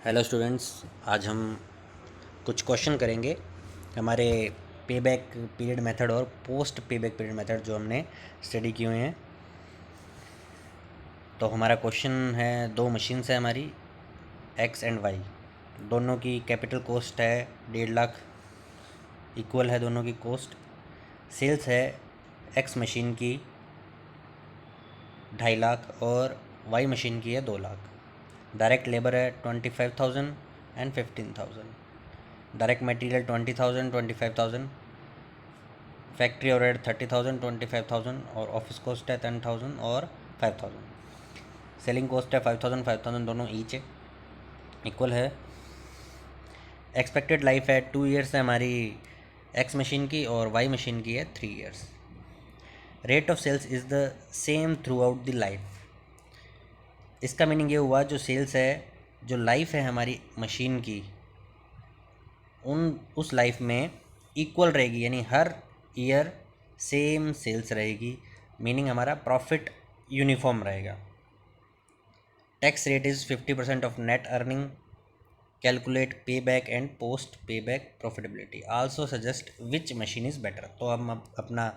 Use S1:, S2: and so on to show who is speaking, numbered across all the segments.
S1: Hello students, आज हम कुछ क्वेश्चन करेंगे हमारे पे बैक पीरियड मेथड और पोस्ट पे बैक पीरियड मेथड जो हमने स्टडी किए हुए हैं। तो हमारा क्वेश्चन है, दो मशीन्स है हमारी एक्स एंड वाई, दोनों की कैपिटल कॉस्ट है 1.5 लाख, इक्वल है दोनों की कॉस्ट। सेल्स है एक्स मशीन की 2.5 लाख और वाई मशीन की है 2 लाख। डायरेक्ट लेबर है 25,000 and 15,000। Direct material 20,000 25,000, factory overhead 30,000 25,000 और ऑफिस कॉस्ट है 10,000 और 5,000। सेलिंग कॉस्ट है 5,000 5,000 दोनों ईच है, इक्वल है। एक्सपेक्टेड लाइफ है 2 ईयर्स है हमारी एक्स मशीन की और वाई मशीन की है 3 years. Rate of sales is the same throughout the life. इसका मीनिंग ये हुआ, जो सेल्स है, जो लाइफ है हमारी मशीन की, उस लाइफ में इक्वल रहेगी, यानी हर ईयर सेम सेल्स रहेगी, मीनिंग हमारा प्रॉफिट यूनिफॉर्म रहेगा। Tax rate is 50% of net earning. Calculate पे बैक एंड पोस्ट पे back profitability. Also suggest which machine is better. तो हम अब अपना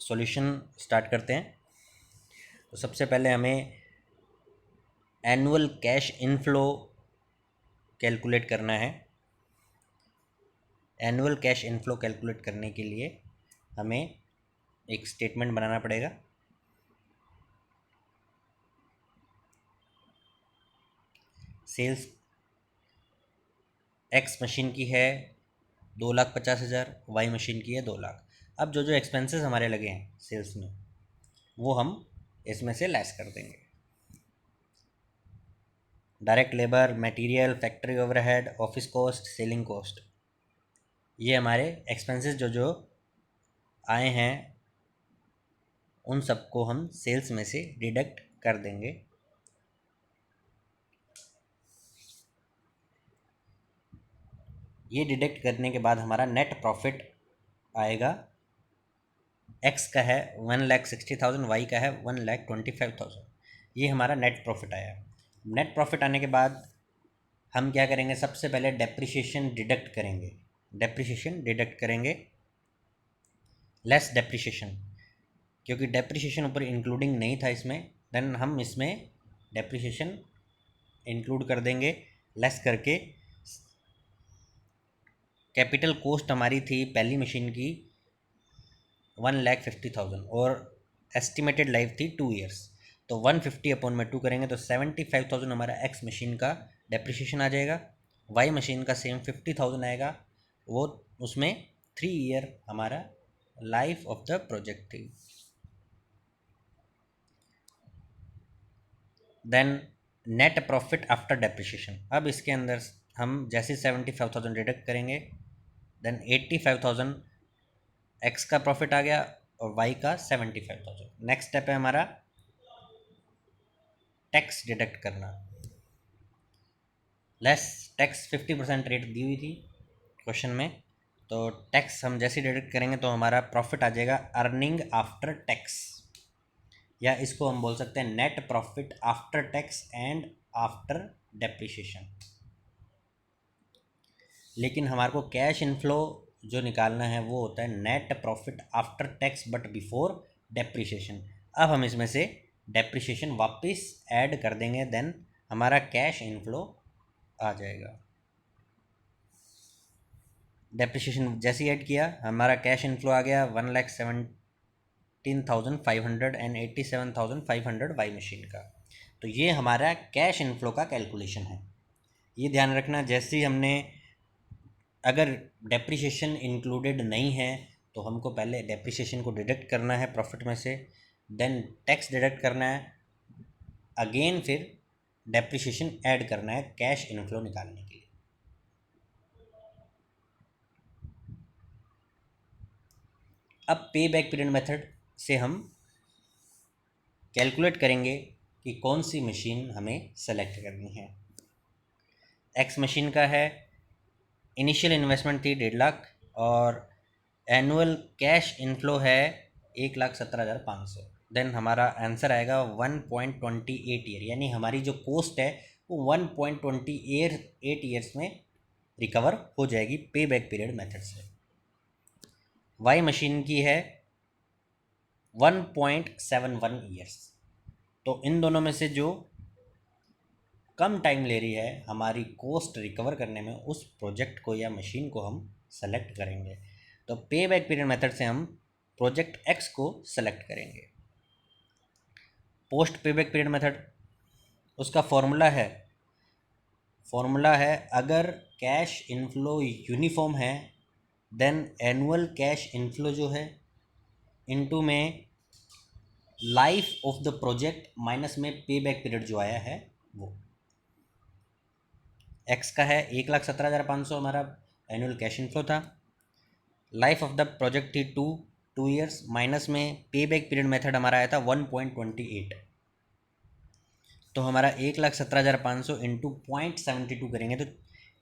S1: सॉल्यूशन स्टार्ट करते हैं। तो सबसे पहले हमें एनुअल कैश इनफ्लो कैलकुलेट करना है। एनुअल कैश इनफ्लो कैलकुलेट करने के लिए हमें एक स्टेटमेंट बनाना पड़ेगा। सेल्स एक्स मशीन की है 2,50,000, वाई मशीन की है 2 लाख। अब जो जो एक्सपेंसेस हमारे लगे हैं सेल्स में, वो हम इसमें से लेस कर देंगे। Direct labour, material, factory overhead, office cost, selling cost, ये हमारे एक्सपेंसेस जो जो आए हैं उन सबको हम सेल्स में से डिडक्ट कर देंगे। ये डिडक्ट करने के बाद हमारा नेट प्रॉफिट आएगा। एक्स का है 1,60,000, वाई का है 1,25,000। ये हमारा नेट प्रॉफिट आया। नेट प्रॉफिट आने के बाद हम क्या करेंगे, सबसे पहले डेप्रिसिएशन डिडक्ट करेंगे। डेप्रिसिएशन डिडक्ट करेंगे लेस डेप्रिसिएशन, क्योंकि डेप्रिसिएशन ऊपर इंक्लूडिंग नहीं था इसमें, देन हम इसमें डेप्रिसिएशन इंक्लूड कर देंगे लेस करके। कैपिटल कॉस्ट हमारी थी पहली मशीन की 1,50,000 और एस्टिमेटेड लाइफ थी 2 ईयर्स। तो 150 अपॉन में 2 करेंगे तो 75,000 हमारा एक्स मशीन का डेप्रिसिएशन आ जाएगा। वाई मशीन का सेम 50,000 आएगा, वो उसमें 3 ईयर हमारा लाइफ ऑफ द प्रोजेक्ट थी। Then net profit after depreciation. अब इसके अंदर हम जैसे 75,000 डिडक्ट करेंगे, देन 85,000 एक्स का प्रॉफिट आ गया और वाई का 75,000। नेक्स्ट स्टेप है हमारा टैक्स डिडक्ट करना। लेस टैक्स 50% रेट दी हुई थी क्वेश्चन में, तो टैक्स हम जैसे डिडक्ट करेंगे तो हमारा प्रॉफिट आ जाएगा अर्निंग आफ्टर टैक्स, या इसको हम बोल सकते हैं net profit after tax and after depreciation. लेकिन हमारे को कैश इनफ्लो जो निकालना है वो होता है net profit after tax but before depreciation. अब हम इसमें से डेप्रिसिएशन वापस ऐड कर देंगे, देन हमारा कैश इनफ्लो आ जाएगा। डेप्रिसिएशन जैसे ही ऐड किया हमारा कैश इनफ्लो आ गया 1,17,500 एंड 87,500 वाई मशीन का। तो ये हमारा कैश इनफ्लो का कैलकुलेशन है। ये ध्यान रखना, जैसे ही हमने, अगर डेप्रिसिएशन इंक्लूडेड नहीं है तो हमको पहले डेप्रिसिएशन को डिडक्ट करना है प्रॉफिट में से, देन टैक्स डिडक्ट करना है, अगेन फिर डेप्रिसिएशन ऐड करना है कैश इनफ्लो निकालने के लिए। अब पे बैक पीरियड मेथड से हम कैलकुलेट करेंगे कि कौन सी मशीन हमें सेलेक्ट करनी है। एक्स मशीन का है, इनिशियल इन्वेस्टमेंट थी 1.5 लाख और एनुअल कैश इनफ्लो है 1,17,500। देन हमारा आंसर आएगा 1.28 ईयर, यानी हमारी जो कॉस्ट है वो 1.28 ईयर्स में रिकवर हो जाएगी पे बैक पीरियड मेथड से। वाई मशीन की है 1.71 ईयर्स। तो इन दोनों में से जो कम टाइम ले रही है हमारी कोस्ट रिकवर करने में, उस प्रोजेक्ट को या मशीन को हम सेलेक्ट करेंगे। तो पे बैक पीरियड मेथड से हम प्रोजेक्ट एक्स को सेलेक्ट करेंगे। पोस्ट पे बैक पीरियड मेथड, उसका फॉर्मूला है अगर कैश इनफ्लो यूनिफॉर्म है देन एनुअल कैश इनफ्लो जो है इनटू में life of the project minus में पे बैक पीरियड जो आया है वो। एक्स का है 1,17,500 हमारा एनुअल कैश इनफ्लो था। लाइफ ऑफ द प्रोजेक्ट थी टू ईयर्स माइनस में पे बैक पीरियड मेथड हमारा आया था 1.28। तो हमारा 1,17,500 इंटू 0.72 करेंगे तो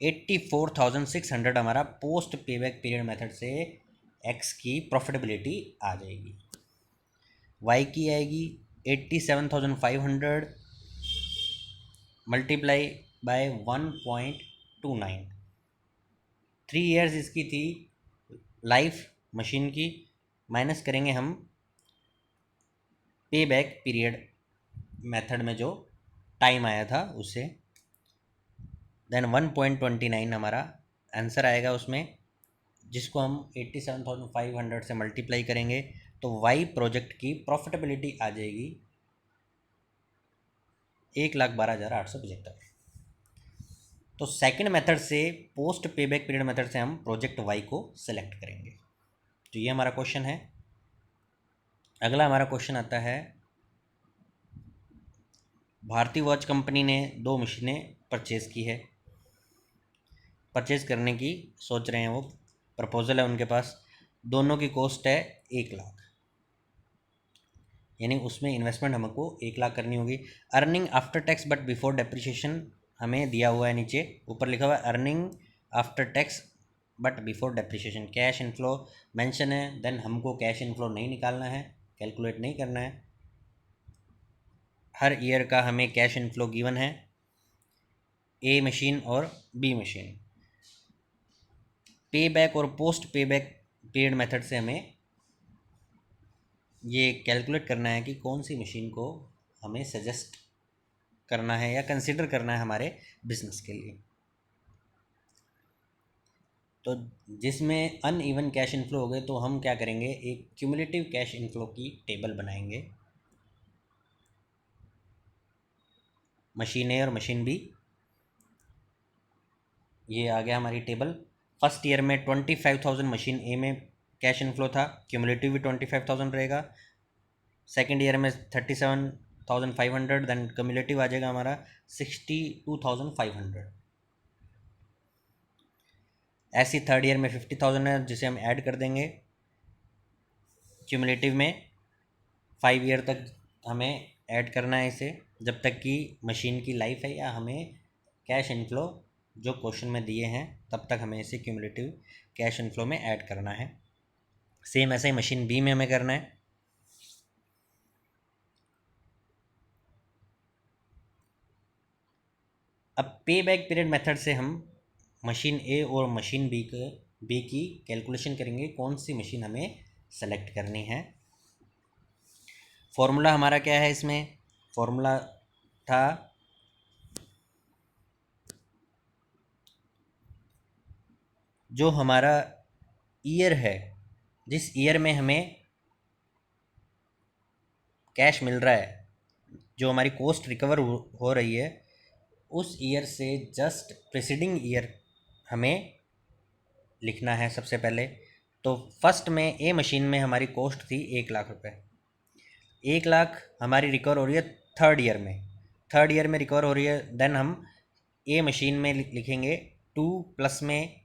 S1: 84,600 हमारा पोस्ट पे बैक पीरियड मेथड से एक्स की प्रॉफिटेबिलिटी आ जाएगी। वाई की आएगी 87,500 मल्टीप्लाई बाय 1.29। 3 ईयर्स इसकी थी लाइफ मशीन की, माइनस करेंगे हम पे बैक पीरियड मेथड में जो टाइम आया था उससे, देन 1.29 हमारा आंसर आएगा उसमें, जिसको हम 87,500 से मल्टीप्लाई करेंगे तो वाई प्रोजेक्ट की प्रॉफिटेबिलिटी आ जाएगी 1,12,875। तो सेकंड मेथड से पोस्ट पे बैक पीरियड मेथड से हम प्रोजेक्ट वाई को सेलेक्ट करेंगे। तो ये हमारा क्वेश्चन है। अगला हमारा क्वेश्चन आता है, भारतीय वॉच कंपनी ने 2 मशीनें परचेज़ की है, परचेज़ करने की सोच रहे हैं, वो प्रपोजल है उनके पास। दोनों की कॉस्ट है 1 लाख, यानी उसमें इन्वेस्टमेंट हमको 1 लाख करनी होगी। Earning after tax but before depreciation हमें दिया हुआ है, नीचे ऊपर लिखा हुआ है earning after tax but before depreciation. Cash inflow mention है, देन हमको कैश इनफ्लो नहीं निकालना है, कैलकुलेट नहीं करना है। हर ईयर का हमें कैश इनफ्लो गिवन है, ए मशीन और बी मशीन। पे बैक और पोस्ट पे बैक पीरियड मेथड से हमें ये कैलकुलेट करना है कि कौन सी मशीन को हमें सजेस्ट करना है या कंसिडर करना है हमारे बिजनेस के लिए। तो जिसमें अनइवन कैश इनफ्लो हो गए तो हम क्या करेंगे, एक क्यूमुलेटिव कैश इनफ्लो की टेबल बनाएंगे, मशीन ए और मशीन बी। ये आ गया हमारी टेबल। फर्स्ट ईयर में 25,000 मशीन ए में कैश इनफ्लो था, क्यूमुलेटिव भी 25,000 रहेगा। सेकेंड ईयर में 37,500, देन क्यूमुलेटिव आ जाएगा हमारा 62,500। ऐसी थर्ड ईयर में 50,000 है जिसे हम ऐड कर देंगे क्यूमुलेटिव में। 5 ईयर तक हमें ऐड करना है इसे, जब तक कि मशीन की लाइफ है या हमें कैश इनफ्लो जो क्वेश्चन में दिए हैं तब तक हमें इसे क्यूमुलेटिव कैश इनफ्लो में ऐड करना है। सेम ऐसे ही मशीन बी में हमें करना है। अब पे बैक पीरियड मेथड से हम मशीन ए और मशीन बी की कैलकुलेशन करेंगे, कौन सी मशीन हमें सेलेक्ट करनी है। फॉर्मूला हमारा क्या है, इसमें फॉर्मूला था जो हमारा ईयर है, जिस ईयर में हमें कैश मिल रहा है, जो हमारी कॉस्ट रिकवर हो रही है, उस ईयर से जस्ट प्रीसीडिंग ईयर हमें लिखना है सबसे पहले। तो फर्स्ट में ए मशीन में हमारी कॉस्ट थी 1 लाख रुपए। 1 लाख हमारी रिकवर हो रही है थर्ड ईयर में रिकवर हो रही है। देन हम ए मशीन में लिखेंगे 2 प्लस में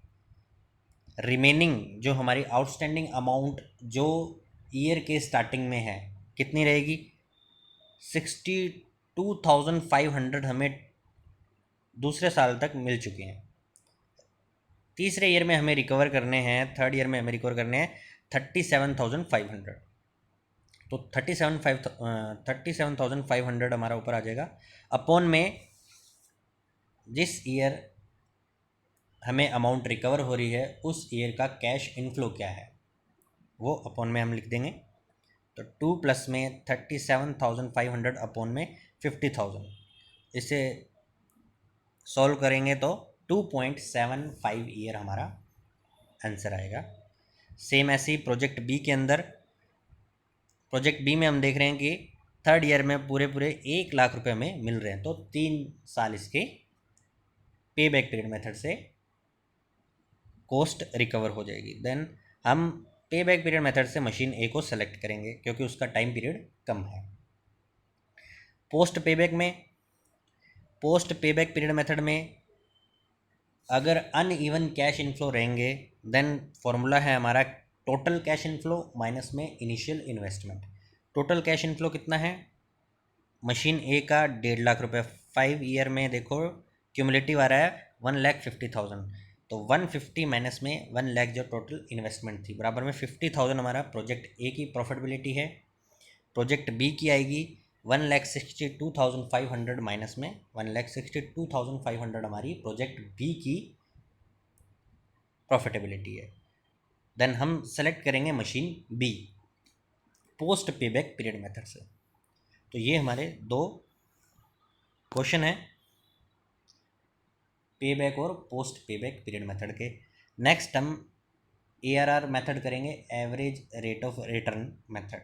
S1: रिमेनिंग जो हमारी आउटस्टैंडिंग अमाउंट जो ईयर के स्टार्टिंग में है कितनी रहेगी, 62,500 हमें दूसरे साल तक मिल चुके हैं। तीसरे ईयर में हमें रिकवर करने हैं, थर्ड ईयर में हमें रिकवर करने हैं 37,500। तो 37,500 हमारा ऊपर आ जाएगा, अपॉन में जिस ईयर हमें अमाउंट रिकवर हो रही है उस ईयर का कैश इनफ्लो क्या है, वो अपॉन में हम लिख देंगे। तो 2 प्लस में 37,500 अपॉन में 50,000, इसे सॉल्व करेंगे तो 2.75 ईयर हमारा आंसर आएगा। सेम ऐसे ही प्रोजेक्ट बी के अंदर, प्रोजेक्ट बी में हम देख रहे हैं कि थर्ड ईयर में पूरे 1 लाख रुपए में मिल रहे हैं, तो 3 साल इसके पे बैक पीरियड मेथड से कॉस्ट रिकवर हो जाएगी। देन हम पे बैक पीरियड मेथड से मशीन ए को सेलेक्ट करेंगे क्योंकि उसका टाइम पीरियड कम है। पोस्ट पे बैक पीरियड मेथड में अगर अनइवन कैश इनफ्लो रहेंगे, देन फॉर्मूला है हमारा टोटल कैश इनफ्लो माइनस में initial investment. Total cash inflow कितना है, मशीन ए का 1.5 लाख रुपये, 5 ईयर में देखो क्यूमुलेटिव आ रहा है 1,50,000, तो 150 माइनस में 1 लाख जो टोटल इन्वेस्टमेंट थी, बराबर में 50,000 हमारा प्रोजेक्ट ए की प्रॉफिटेबिलिटी है। प्रोजेक्ट बी की आएगी 1,62,500 माइनस में 1,62,500 हमारी प्रोजेक्ट बी की प्रॉफिटेबिलिटी है। देन हम सेलेक्ट करेंगे मशीन बी पोस्ट पे बैक पीरियड मेथड से। तो ये हमारे 2 क्वेश्चन है पे बैक और पोस्ट पे बैक पीरियड मेथड के। नेक्स्ट हम ARR मेथड करेंगे, average rate of return method.